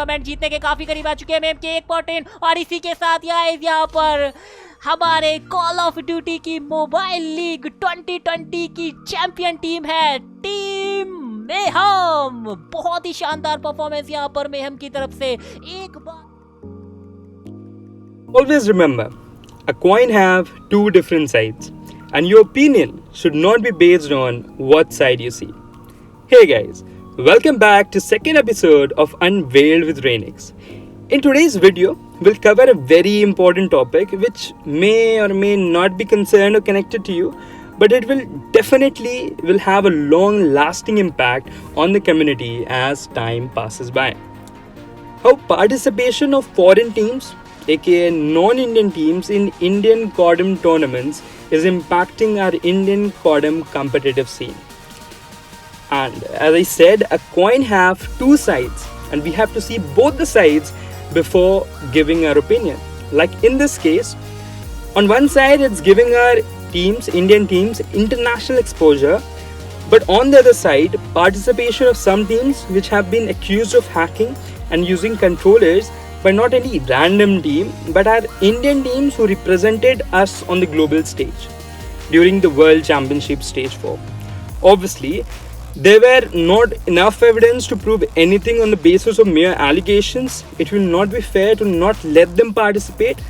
Tournament जीतने के काफी करीब आ चुके हैं एम के 1.10 और इसी के साथ यहाँ पर हमारे कॉल ऑफ ड्यूटी की मोबाइल लीग 2020 की चैंपियन टीम है टीम मेहम। बहुत ही शानदार परफॉर्मेंस यहाँ पर मेहम की तरफ से। एक बार Always remember, a coin have two different sides and your opinion should not be based on what side you see. Hey guys, welcome back to second episode of Unveiled with RainX. In today's video, we'll cover a very important topic which may or may not be concerned or connected to you, but it will definitely have a long lasting impact on the community as time passes by. How participation of foreign teams, aka non-Indian teams in Indian Codm tournaments is impacting our Indian Codm competitive scene. And as I said, a coin have two sides and we have to see both the sides before giving our opinion. Like in this case, on one side it's giving our teams, Indian teams, international exposure, but on the other side, participation of some teams which have been accused of hacking and using controllers by not any random team but our Indian teams who represented us on the global stage during the World Championship Stage 4. Obviously, there were not enough evidence to prove anything on the basis of mere allegations. It will not be fair to not let them participate.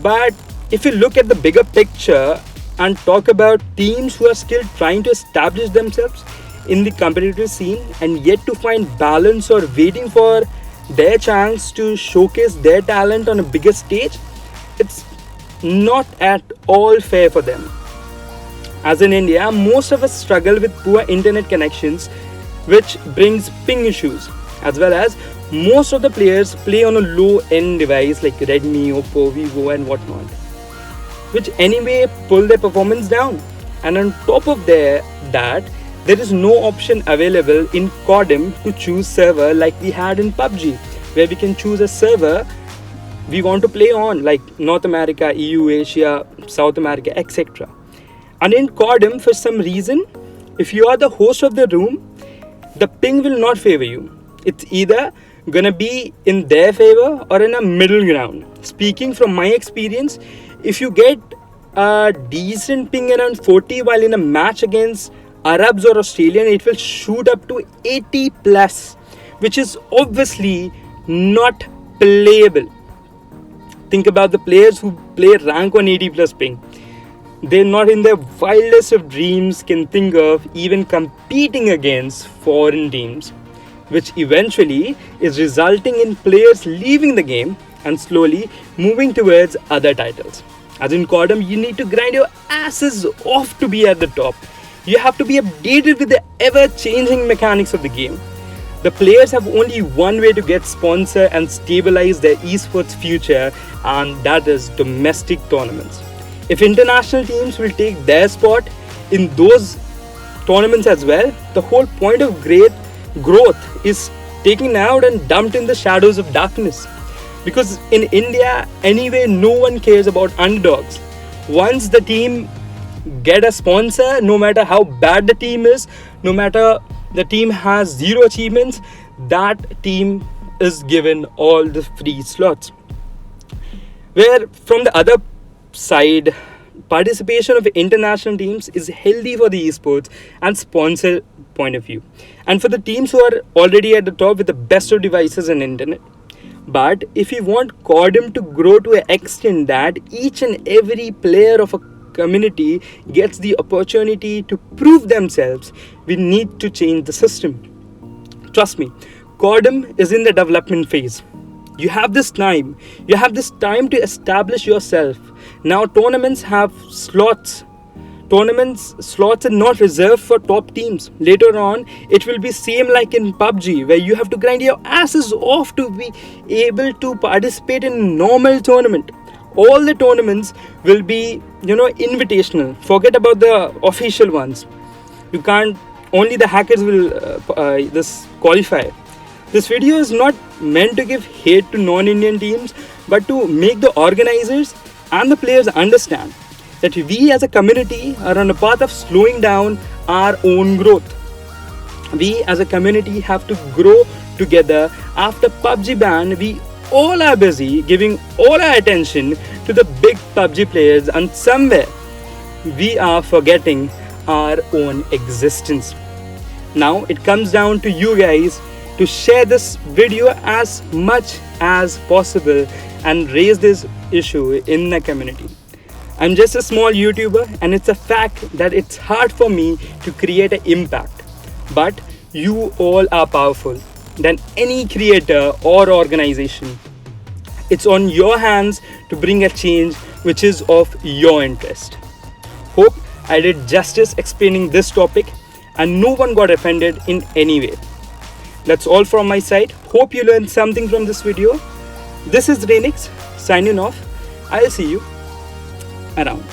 But if you look at the bigger picture and talk about teams who are still trying to establish themselves in the competitive scene and yet to find balance or waiting for their chance to showcase their talent on a bigger stage, it's not at all fair for them. As in India, most of us struggle with poor internet connections, which brings ping issues, as well as most of the players play on a low-end device like Redmi, Oppo, Vivo and whatnot, which anyway pull their performance down. And on top of that, there is no option available in Codm to choose server like we had in PUBG, where we can choose a server we want to play on, like North America, EU, Asia, South America, etc. And in Codm, for some reason, if you are the host of the room, the ping will not favor you. It's either gonna be in their favor or in a middle ground. Speaking from my experience, if you get a decent ping around 40 while in a match against Arabs or Australian, it will shoot up to 80 plus, which is obviously not playable. Think about the players who play rank on 80 plus ping. They're not in their wildest of dreams can think of even competing against foreign teams, which eventually is resulting in players leaving the game and slowly moving towards other titles. As in Codm, you need to grind your asses off to be at the top. You have to be updated with the ever-changing mechanics of the game. The players have only one way to get sponsor and stabilize their esports future, and that is domestic tournaments. If international teams will take their spot in those tournaments as well, the whole point of great growth is taken out and dumped in the shadows of darkness. Because in India, anyway, no one cares about underdogs. Once the team get a sponsor, no matter how bad the team is, no matter the team has zero achievements, that team is given all the free slots. Where from the other side, participation of international teams is healthy for the esports and sponsor point of view, and for the teams who are already at the top with the best of devices and internet. But if we want Codm to grow to an extent that each and every player of a community gets the opportunity to prove themselves, we need to change the system. Trust me, Codm is in the development phase. You have this time to establish yourself. Now tournaments have slots. Tournaments slots are not reserved for top teams. Later on, it will be same like in PUBG, where you have to grind your asses off to be able to participate in a normal tournament. All the tournaments will be, invitational. Forget about the official ones. You can't. Only the hackers will this qualify. This video is not meant to give hate to non-Indian teams, but to make the organizers and the players understand that we as a community are on a path of slowing down our own growth. We as a community have to grow together after PUBG ban, we all are busy giving all our attention to the big PUBG players, and somewhere we are forgetting our own existence. Now it comes down to you guys to share this video as much as possible and raise this issue in the community. I'm just a small YouTuber, and it's a fact that it's hard for me to create an impact. But you all are powerful than any creator or organization. It's on your hands to bring a change which is of your interest. Hope I did justice explaining this topic and no one got offended in any way. That's all from my side. Hope you learned something from this video. This is RainX signing off. I'll see you around.